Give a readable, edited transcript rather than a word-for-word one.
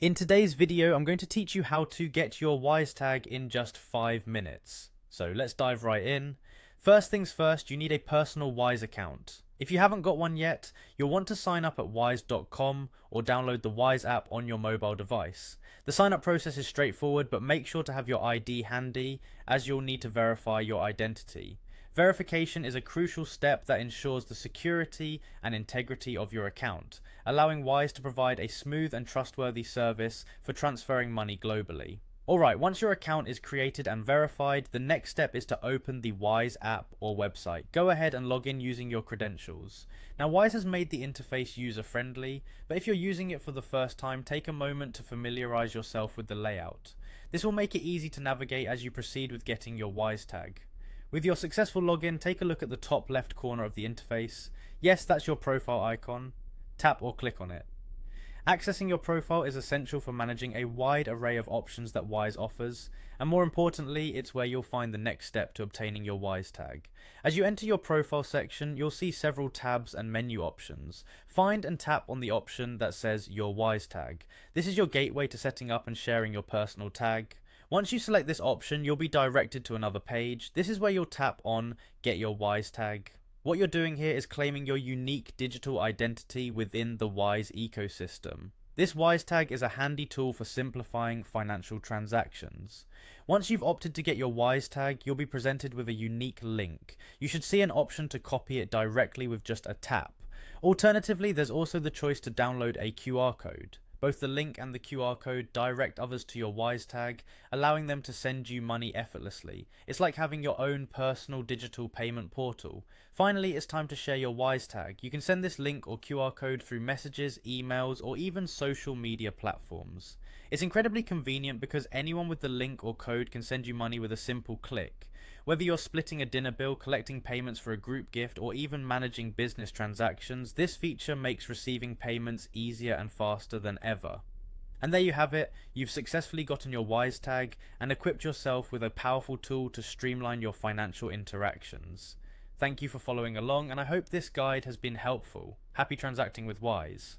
In today's video, I'm going to teach you how to get your Wisetag in just 5 minutes. So let's dive right in. First things first, you need a personal Wise account. If you haven't got one yet, you'll want to sign up at wise.com or download the Wise app on your mobile device. The sign up process is straightforward, but make sure to have your ID handy as you'll need to verify your identity. Verification is a crucial step that ensures the security and integrity of your account, allowing Wise to provide a smooth and trustworthy service for transferring money globally. Alright, once your account is created and verified, the next step is to open the Wise app or website. Go ahead and log in using your credentials. Now, Wise has made the interface user-friendly, but if you're using it for the first time, take a moment to familiarize yourself with the layout. This will make it easy to navigate as you proceed with getting your Wisetag. With your successful login, take a look at the top left corner of the interface. Yes, that's your profile icon. Tap or click on it. Accessing your profile is essential for managing a wide array of options that Wise offers, and more importantly, it's where you'll find the next step to obtaining your Wisetag. As you enter your profile section, you'll see several tabs and menu options. Find and tap on the option that says Your Wisetag. This is your gateway to setting up and sharing your personal tag. Once you select this option, you'll be directed to another page. This is where you'll tap on Get Your Wisetag. What you're doing here is claiming your unique digital identity within the Wise ecosystem. This Wisetag is a handy tool for simplifying financial transactions. Once you've opted to get your Wisetag, you'll be presented with a unique link. You should see an option to copy it directly with just a tap. Alternatively, there's also the choice to download a QR code. Both the link and the QR code direct others to your Wisetag, allowing them to send you money effortlessly. It's like having your own personal digital payment portal. Finally, it's time to share your Wisetag. You can send this link or QR code through messages, emails, or even social media platforms. It's incredibly convenient because anyone with the link or code can send you money with a simple click. Whether you're splitting a dinner bill, collecting payments for a group gift, or even managing business transactions, this feature makes receiving payments easier and faster than ever. And there you have it, you've successfully gotten your Wisetag and equipped yourself with a powerful tool to streamline your financial interactions. Thank you for following along, and I hope this guide has been helpful. Happy transacting with Wise.